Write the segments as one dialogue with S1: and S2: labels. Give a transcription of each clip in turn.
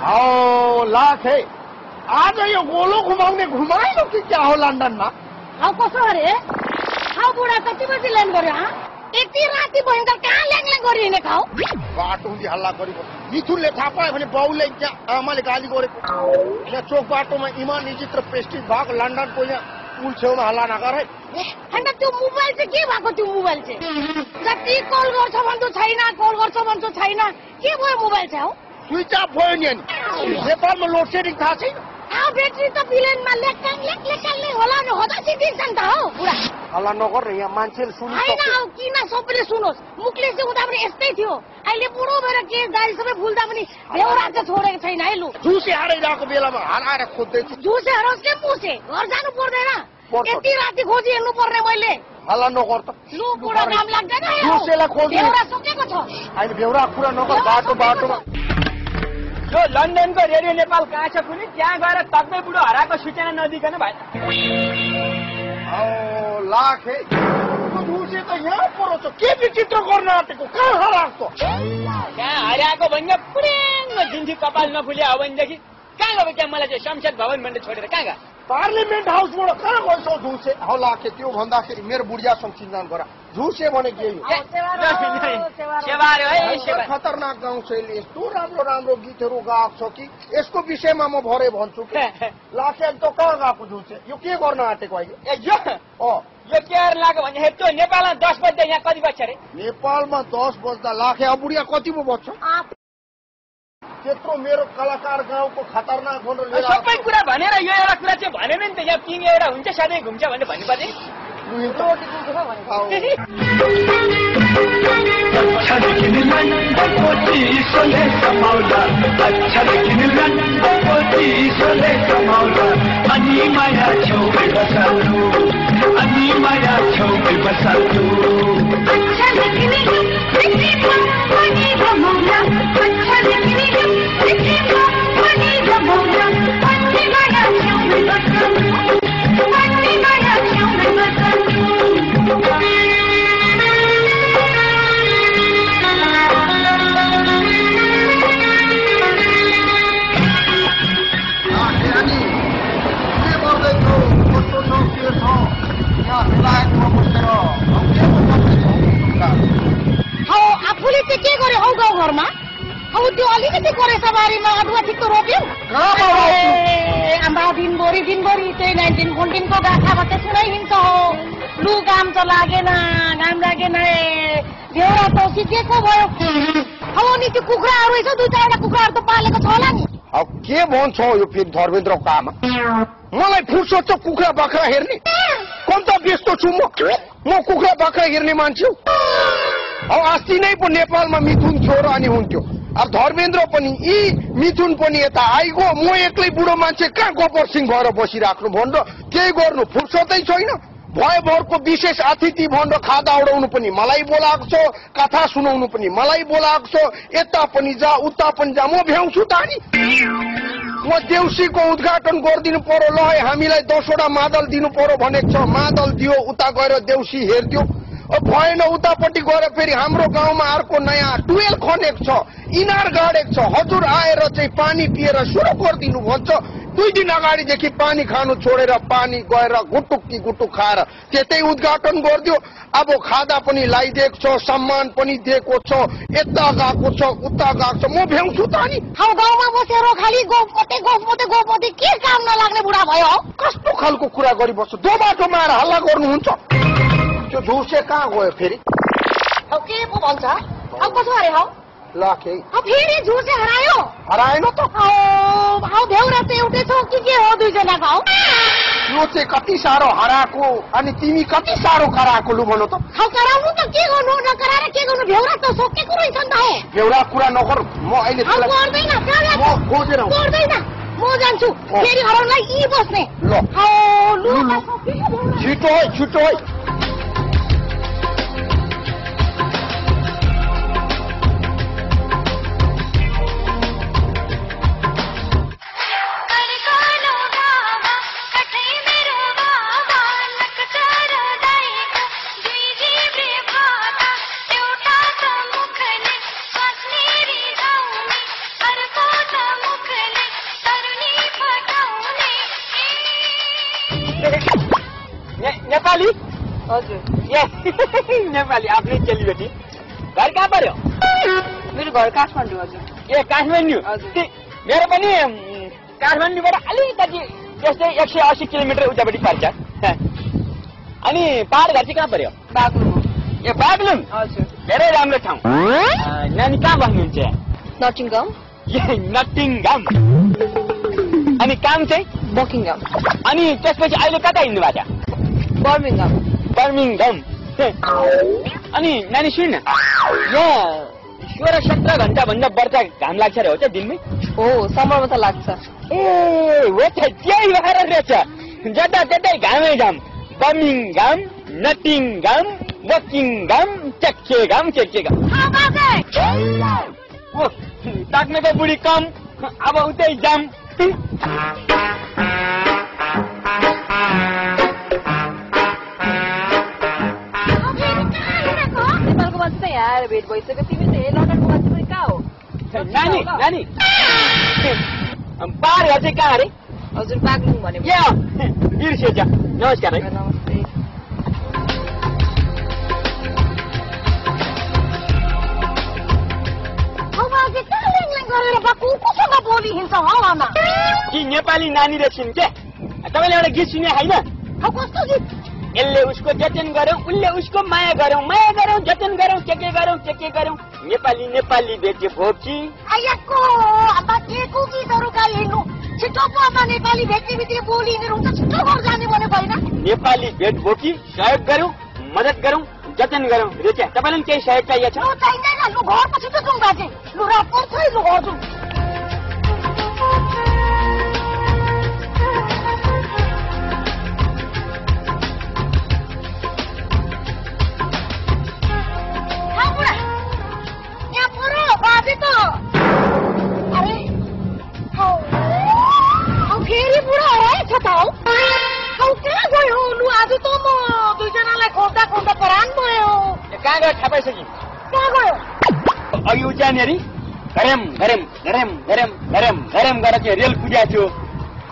S1: आओ लाख है आज यो गोलो घुमाउने घुमाइलो कि क्या हो लन्डनमा
S2: कसो अरे बुढा कति बजी ल्यान्ड गर्यो यति राति भयङ्कर कहाँ ल्याङ गरी हिँडेको हौ
S1: बाटो हुँदी हल्ला गरेको मिथुनले थाहा पायो भने बाउले त्यहाँ आमाले गाली गरेको यहाँ चोक बाटोमा इमान इजित र प्रेस्टिज भएको लन्डनको यहाँ पुल छेउमा हल्ला नगर है
S2: अन्त त्यो मोबाइल चाहिँ के भएको त्यो मोबाइल चाहिँ जति कल गर्छ भन्छ छैन कल गर्छ भन्छ छैन के भयो मोबाइल चाहिँ हौ
S1: स्विच अफ भयो नि नेपालमा लोड सेडिङ थाहा छैन
S2: ब्याट्री त प्लेनमा लेक्काङले होला नि हो त सिटिन्छ नि त हौ बुढा
S1: हल्ला नगर यहाँ मान्छेले सुन्नु
S2: होइन किन सबैले सुनोस् मुखले चाहिँ हुँदा पनि यस्तै थियो अहिले बुढो भएर केस दारी सबै भुल्दा पनि बेहोरा चाहिँ छोडेको छैन है लु
S1: झुसे हराइरहेको बेलामा हराएर खोज्दैछु
S2: झुसे हराओस् के मुसे घर जानु पर्दैन यति राति खोजी हेर्नु पर्ने मैले
S1: हल्ला नगर त
S2: लु बुढो काम लाग्दैन
S1: झुसेलाई खोज्नु
S2: बेहोरा सकेको छ
S1: अहिले बेहोरा कुरा नगर बाटोमा
S3: यो लन्डनको रेडियो नेपाल कहाँ छ कुनै त्यहाँ गएर तक्दै बुढो हराएको सूचना नदिकन भएन
S1: लाख है झुसे त यहाँ परो छ के विचित्र गर्न आँटेको कहाँ हराएको
S3: कहाँ हराएको भन्दा पुरेङ्ग दिन्छु कपाल नफुल्या हो भनेदेखि कहाँ गयो त्यहाँ मलाई चाहिँ संसद भवन भनेर छोडेर कहाँ गयो
S1: पार्लिमेन्ट हाउसबाट कहाँ गएछौ झुसे हौ लाखे त्यो भन्दाखेरि मेरो बुढियासँग चिन्जान गर झुसे भने के खतरनाक गाउँ शैली यस्तो राम्रो राम्रो गीतहरू गाएको छ कि यसको विषयमा म भरे भन्छु लाखे त कहाँ गएको झुसे यो के गर्न आँटेको अहिले
S3: यो के लाग्यो भने त्यो नेपालमा 10 बज्दा यहाँ कति बज्छ अरे
S1: नेपालमा 10 बज्दा लाखे अब बुढिया कति पो बज्छ त्यत्रो मेरो कलाकार गाउँको खतरनाक भनेर
S3: सबै कुरा भनेर यो एउटा कुरा चाहिँ भनेन नि त यहाँ किङ एउटा हुन्छ सधैँ घुम्छ भनेर भन्नुपर्ने
S2: आफूले चाहिँ के गर्यो हौ गाउँ घरमा हौ त्यो अलिकति गरेछ बारीमा अदुवा ठिक त रोप्यो आमा दिनभरि चाहिँ 1914 को गाथाबाट सुनाइदिन्छ हो लु काम त लागेन घाम लागेन बेहोरा त सिकेको भयो हौ नि त्यो कुखुराहरू रहेछ 2-4 कुखुराहरू त पालेको छ होला नि
S1: अब के भन्छ यो फेरि धर्मेन्द्रको आमा मलाई फुर्सद छ कुखुरा बाख्रा हेर्ने कन्त व्यस्त छु म कुखुरा बाख्रा हेर्ने मान्छे अब अस्ति नै पो नेपालमा मिथुन थियो र अनि हुन्थ्यो अब धर्मेन्द्र पनि यी मिथुन पनि यता आइगो म एक्लै बुढो मान्छे कहाँ गोबर सिंह भएर बसिराख्नु भनेर केही गर्नु फुर्सदै छैन भयभरको विशेष अतिथि भनेर खादा उडाउनु पनि मलाई बोलाएको छ कथा सुनाउनु पनि मलाई बोलाएको छ यता पनि जा उता पनि जा म भ्याउँछु त नि म देउसीको उद्घाटन गरिदिनु पर्यो ल हामीलाई 10 वटा मादल दिनु पर्यो भनेको छ मादल दियो उता गएर देउसी हेर्दियो भएन उतापट्टि गएर फेरि हाम्रो गाउँमा अर्को नयाँ टुवेल खनेको छ इनार गाडेको छ हजुर आएर चाहिँ पानी पिएर सुरु गरिदिनु भन्छ 2 दिन अगाडिदेखि पानी खानु छोडेर पानी गएर गुटुक्की गुटुक खाएर त्यतै उद्घाटन गरिदियो अब खादा पनि लगाइदिएको छ सम्मान पनि दिएको छ यता गएको छ उता गएको छ म भ्याउँछु त नि
S2: हौ गाउँमा बसेर खाली गोपते के काम नलाग्ने बुढा भयो
S1: कस्तो खालको कुरा गरिबस्छु दो बाटोमा आएर हल्ला गर्नुहुन्छ त्यो झुसे कहाँ गयो फेरि
S2: हौ के पो भन्छ हौ कसो अरे हौ
S1: लाखे
S2: फेरि झुसे
S1: हराएन त
S2: हौ बेहोरा त एउटै छ के हो 2 जनाको हौ
S1: यो चाहिँ कति साह्रो हराएको अनि तिमी कति साह्रो कराएको लु भन त
S2: हौ कराउनु त के गर्नु नकराएर के गर्नु बेहोरा त सकेको रहेछ नि त हौ
S1: बेहोरा कुरा नगर म अहिले
S2: गर्दैन
S1: म खोजेर
S2: गर्दैन म जान्छु फेरि हराउनलाई यी बस्ने
S1: ल
S2: हौ लु
S1: छिटो है
S4: मुख
S3: नेपाली
S2: हजुर
S3: ए नेपाली आफ्नै चेलीबेटी घर कहाँ पर्यो
S2: मेरो घर काठमाडौँ हजुर
S3: ए काठमाडौँ
S2: हजुर
S3: मेरो पनि काठमाडौँबाट अलिकति त्यस्तै 180 किलोमिटर उतापट्टि पर्छ अनि पहाड घर चाहिँ कहाँ पर्यो
S2: बाग्लुङ
S3: ए बाग्लुङ
S2: हजुर
S3: धेरै राम्रो ठाउँ नानी कहाँ बस्नुहुन्छ
S2: नटिङगम
S3: ए नटिङगम अनि काम चाहिँ
S2: बकिङगम
S3: अनि त्यसपछि अहिले कता हिँड्नु भएको छ
S2: बर्मिङगम
S3: बर्मिङगम अनि नानी सुन्न यहाँ 16-17 घन्टा भन्दा बढ्ता घाम लाग्छ रे हो त दिनमै
S2: हो समरमा त लाग्छ
S3: ए हो त त्यही भएर रहेछ जता त्यतै घामै घाम बर्मिङगम नटिङगम बकिङगम चेक्केगम ओ ताक्नेको बुढी कम अब उतै जाम
S2: नेपालको मान्छे त यहाँ आएर भेट भइसक्यो तिमी चाहिँ लन्डनको मान्छे पनि कहाँ हो
S3: नानी नानी पहाड घर चाहिँ कहाँ अरे
S2: हजुर बाग्लुङ भने
S3: बिर्सेछ नमस्कार है
S2: नमस्ते
S3: कि नेपाली नानी रहेछन् के तपाईँले एउटा गीत सुने होइन
S2: कस्तो गीत
S3: यसले उसको जतन गरौँ उसले उसको माया गरौँ जतन गरौँ के गरौँ नेपाली नेपाली बेचे भोकी
S2: आयाको अब केको गीतहरू गाइनु छिटो पर्न नेपाली भेट्ने बित्तिकै बोलिनेहरू हुन्छ छिटो घर जाने भने भएन
S3: नेपाली भेट भोकी सहयोग गरौँ मद्दत गरौँ जतन गरौँ रेचा तपाईँलाई केही सहयोग चाहिएको छ
S2: चाहिँदैन लु घर पछि त जाउँ बाजे लु रात पर्छ लु घर जाउँ फेरि बुढो हराएछ त हौ कहाँ गयो लु आज त म दुईजनालाई खोज्दा परान भयो
S3: कहाँ गयो थाहा पाइसक्यो
S2: कहाँ गयो
S3: अघि उचानेरी घरेम गरेर रेल कुद्या थियो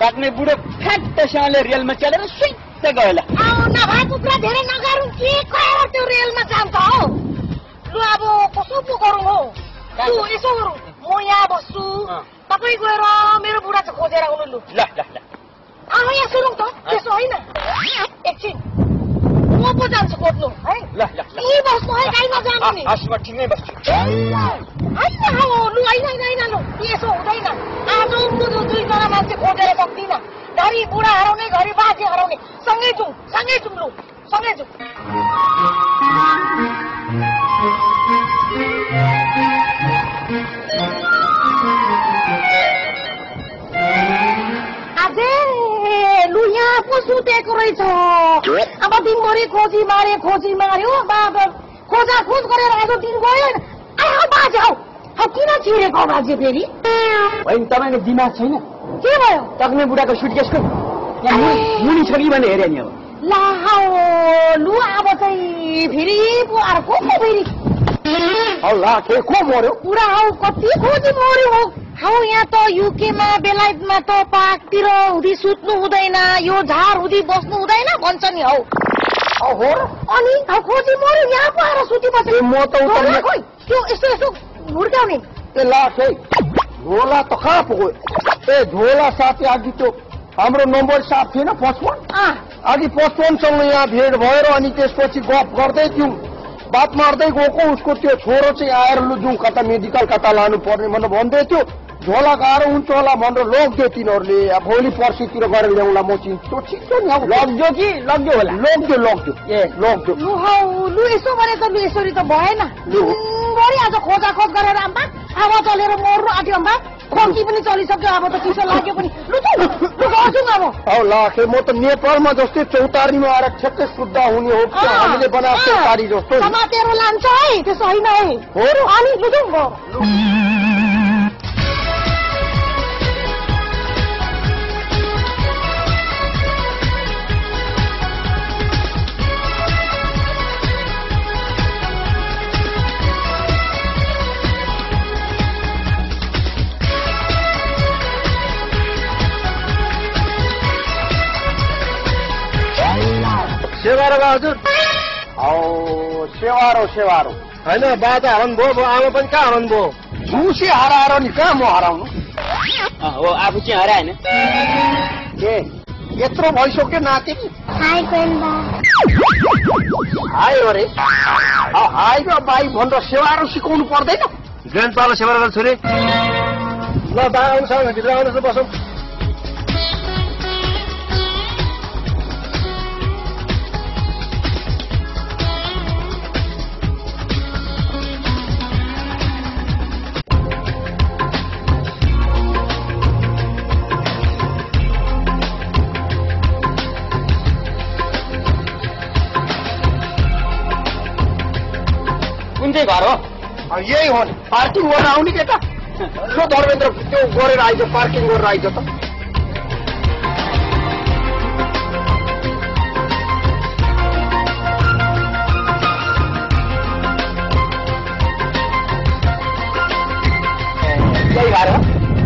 S3: काट्ने बुढो फ्याट्टसँगले रेलमा चलेर सुइत्त गयो ल
S2: नभएको कुरा धेरै नगरौँ के गएर त्यो रेलमा जान्छ हौ लु अब कसो पो गरौँ हौ लु यसो गरौँ म यहाँ बस्छु तपाईँ गएर मेरो बुढा चाहिँ खोजेर आउनु लु
S3: ल
S2: यहाँ सुनौँ त त्यसो होइन एकछिन म पो जान्छु खोज्नु है
S3: ल
S2: यहीँ बस्नु है काहीँ नजानु नि
S3: म ठिकै बस्छु
S2: होइन हौ लु होइन लु यसो हुँदैन आज दुईजना मान्छे खोजेर सक्दिनँ घरि बुढा हराउने घरि बाजे हराउने सँगै जाउँ लु सँगै जाउँ लु यहाँ पो सुतेको रहेछ अब दिनभरि खोजी मार्यो खोजाखोज गरेर आज दिन गयो बाजे हौ किन छिरेको बाजे फेरि
S3: होइन तपाईँको दिमाग छैन
S2: के भयो
S3: तक्ने बुढाको सुटकेसको मुनि छ कि भने हेरे नि अब
S2: ला लु अब चाहिँ फेरि पो अर्को पो फेरि
S1: हल्ला के को मर्यो
S2: पुरा हौ कति खोजी मर्यो हौ यहाँ त युकेमा बेलायतमा त पार्कतिर हुँदी सुत्नु हुँदैन यो झार हुँदी बस्नु हुँदैन भन्छ नि हौ
S1: हो र
S2: अनि खोजी मर्यो यहाँ पो आएर सुतिबस्छ
S1: म त उता
S2: खोइ त्यो यसो हुर्काउने
S1: ए लास है झोला त कहाँ पुग्यो ए झोला साथी अघि त्यो हाम्रो नम्बर साथ थिएन पचपन अघि 55सँग यहाँ भेट भएर अनि त्यसपछि गफ गर्दै थियौँ बात मार्दै गएको उसको त्यो छोरो चाहिँ आएर लु जाउँ कता मेडिकल कता लानु पर्ने भनेर भन्दै थियो झोला गाह्रो हुन्छ होला भनेर लगिदियो तिनीहरूले भोलि पर्सितिर गरेर ल्याउँला म चिन्छु छिटो नि अब
S3: लग्यो कि लग्यो होला
S1: लग्यो ए लग्यो
S2: लु यसो भने त लु यसरी त भएन गरी आज खोजाखोज गरेर आम्बा हावा चलेर मर्नु आँट्यो अम्बा खन्की पनि चलिसक्यो अब त चिसो लाग्यो पनि लु जाउँ अब
S1: औ लाखे म त नेपालमा जस्तै चौतारीमा आएर ठ्याक्कै शुद्ध हुने हो हामीले बनाएको चौतारी जस्तो
S2: समातेर लान्छ है त्यसो होइन है
S1: हो र
S2: अनि लु जाउँ
S3: सेवा
S1: हजुर
S3: सेवारो
S1: होइन बा त हराउनु भयो आमा पनि कहाँ हराउनु भयो झुसी हराएर नि कहाँ म हराउनु
S3: हो आफू चाहिँ हराएन
S1: ए यत्रो भइसक्यो नाति हाय अरे हाय र बाई भनेर सेवारो सिकाउनु पर्दैन
S4: ग्रान्डपालाई सेवा गरेर छोरे
S1: ल बा आउनुहोस् भित्र आउनुहोस् बसौँ
S3: कुन चाहिँ घर हो
S1: यही हो नि पार्किङ गरेर आउने केटा सो धर्मेन्द्र त्यो गरेर आइज पार्किङ गरेर आइज त
S3: त्यही घर हो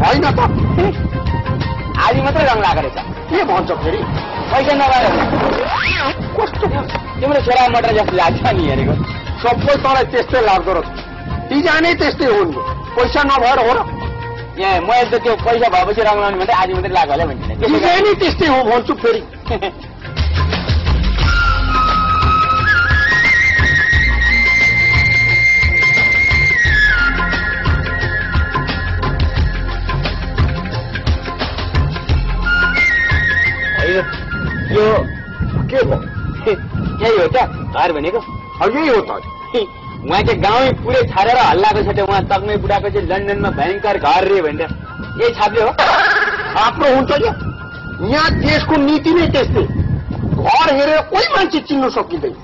S1: होइन त
S3: आज मात्रै रङ लगाएको रहेछ
S1: के भन्छ फेरि
S3: पैसा नभएर
S1: कस्तो
S3: तिम्रो छोरा मटर जस्तो लाग्छ नि हेरेको
S1: सबै तँलाई त्यस्तै लाग्दो रहेछ ती जाने त्यस्तै हो नि पैसा नभएर हो र
S3: यहाँ मैले त त्यो पैसा भएपछि रङ लाउने मात्रै आज मात्रै लाग्यो होला भन्छ
S1: डिजाइनै त्यस्तै हो भन्छु फेरि
S3: यो
S1: के भयो
S3: यही हो क्या घर भनेको
S1: यही हो त
S3: उहाँ चाहिँ गाउँ पुरै छाडेर हल्लाएको छ उहाँ तक्ने बुढाको चाहिँ लन्डनमा भयङ्कर घर रे भनेर यही छाप्ले हो
S1: आफ्नो हुन्छ क्या यहाँ देशको नीति नै त्यस्तै घर हेरेर कोही मान्छे चिन्न सकिँदैन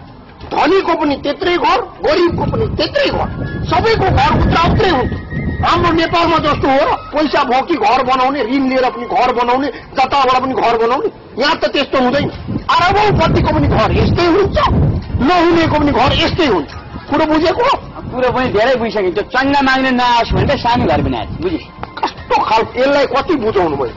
S1: धनीको पनि त्यत्रै घर गरिबको पनि त्यत्रै घर सबैको घर उत्रा उत्रै हुन्छ हाम्रो नेपालमा जस्तो हो र पैसा भोकी घर बनाउने ऋण लिएर पनि घर बनाउने जताबाट पनि घर बनाउने यहाँ त त्यस्तो हुँदैन अरबौँपतिको पनि घर यस्तै हुन्छ नहुनेको पनि घर यस्तै हुन्छ कुरो बुझेको
S3: कुरो पनि धेरै बुझिसक्यो त्यो चन्दा माग्ने नआओस् भनेर सानो घर बनाएको बुझिस्
S1: कस्तो खालको यसलाई कति बुझाउनु भयो